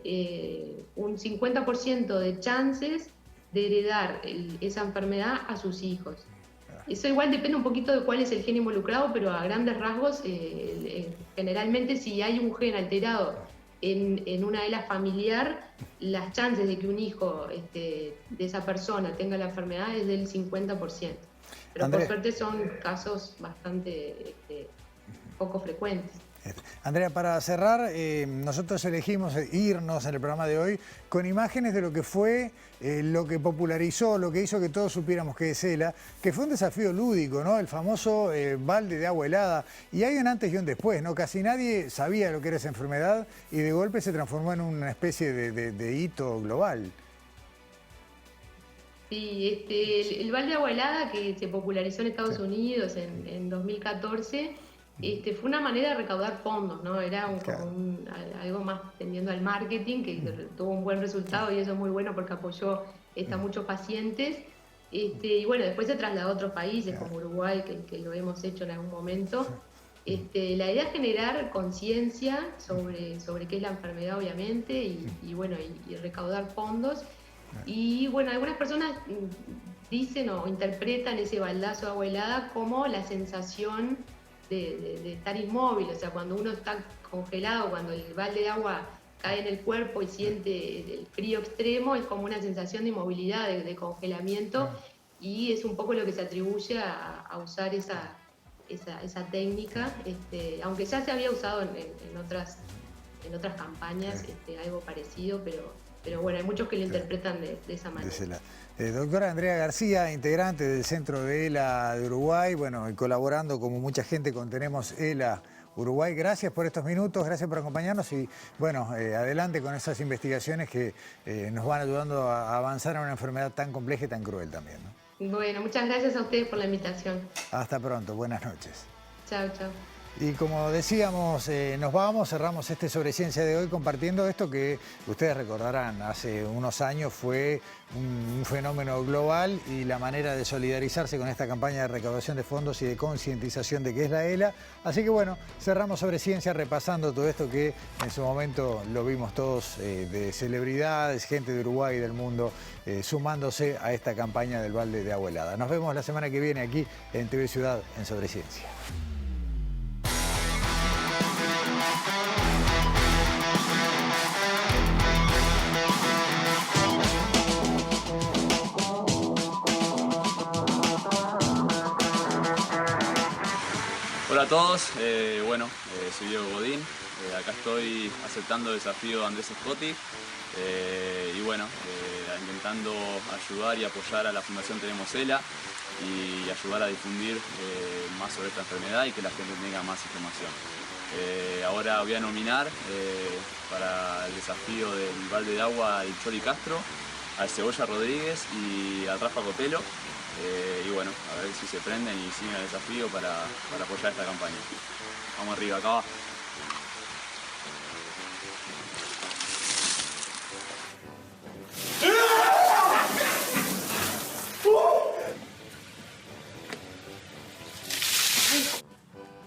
H: un 50% de chances de heredar esa enfermedad a sus hijos. Eso igual depende un poquito de cuál es el gen involucrado, pero a grandes rasgos, generalmente si hay un gen alterado en una ELA familiar, las chances de que un hijo de esa persona tenga la enfermedad es del 50%. Pero Andrea, por suerte son casos bastante poco frecuentes.
A: Andrea, para cerrar, nosotros elegimos irnos en el programa de hoy con imágenes de lo que fue, lo que popularizó, lo que hizo que todos supiéramos que es ELA, que fue un desafío lúdico, ¿no? El famoso balde de agua helada. Y hay un antes y un después, ¿no? Casi nadie sabía lo que era esa enfermedad y de golpe se transformó en una especie de hito global.
H: Sí, el balde de agua helada que se popularizó en Estados Unidos en 2014... fue una manera de recaudar fondos, ¿no? Era algo más tendiendo al marketing, que tuvo un buen resultado y eso es muy bueno porque apoyó a muchos pacientes. Y bueno, después se trasladó a otros países como Uruguay, que lo hemos hecho en algún momento. La idea es generar conciencia sobre qué es la enfermedad, obviamente, y bueno, y recaudar fondos. Y bueno, algunas personas dicen o interpretan ese baldazo de agua helada como la sensación de estar inmóvil, o sea, cuando uno está congelado, cuando el balde de agua cae en el cuerpo y siente el frío extremo, es como una sensación de inmovilidad, de congelamiento, y es un poco lo que se atribuye a usar esa técnica, aunque ya se había usado en otras campañas algo parecido, pero bueno, hay muchos que lo interpretan de esa manera.
A: Doctora Andrea García, integrante del Centro de ELA de Uruguay, bueno, y colaborando como mucha gente con Tenemos ELA Uruguay. Gracias por estos minutos, gracias por acompañarnos y bueno, adelante con esas investigaciones que nos van ayudando a avanzar en una enfermedad tan compleja y tan cruel también, ¿no?
H: Bueno, muchas gracias a ustedes por la invitación.
A: Hasta pronto, buenas noches.
H: Chao, chao.
A: Y como decíamos, cerramos este Sobre Ciencia de hoy compartiendo esto que ustedes recordarán, hace unos años fue un fenómeno global y la manera de solidarizarse con esta campaña de recaudación de fondos y de concientización de qué es la ELA. Así que bueno, cerramos Sobre Ciencia repasando todo esto que en su momento lo vimos todos de celebridades, gente de Uruguay y del mundo sumándose a esta campaña del balde de agua helada. Nos vemos la semana que viene aquí en TV Ciudad en Sobre Ciencia.
I: Hola a todos, soy Diego Godín, acá estoy aceptando el desafío de Andrés Scotti intentando ayudar y apoyar a la Fundación Tenemos ELA y ayudar a difundir más sobre esta enfermedad y que la gente tenga más información. Ahora voy a nominar para el desafío del balde de agua al Chori Castro, al Cebolla Rodríguez y al Rafa Cotelo. A ver si se prenden y siguen el desafío para apoyar esta campaña. Vamos arriba, acá va.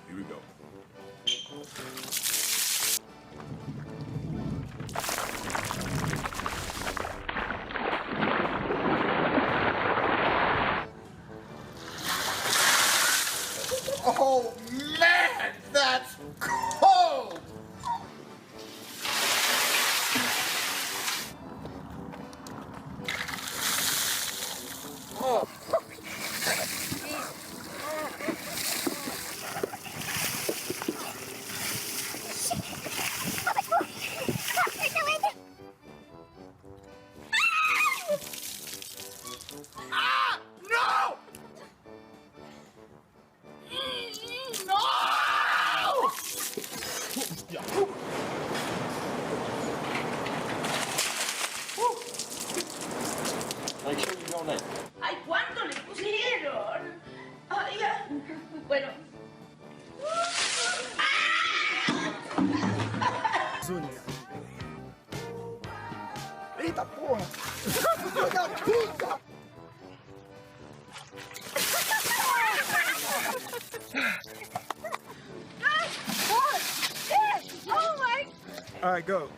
J: Here we go. Oh man, that's cold! Oh. Ah! No!
K: ¡Ay, cuánto le pusieron! ¡Ay, ya! Bueno.
J: Eita porra! Filho da puta! All right, go.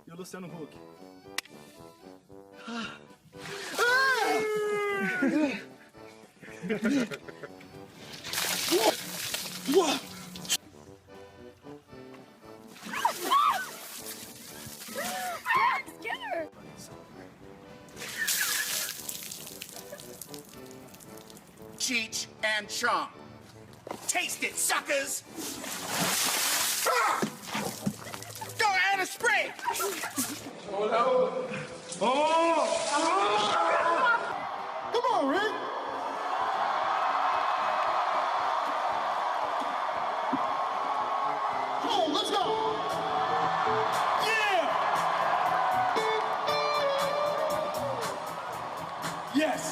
J: You're Luciano Huck. Whoa! Cheech and Chong. Taste it, suckers! Go ahead and spray! Oh, no. Come on, Rick! Come on, let's go! Yeah! Yes!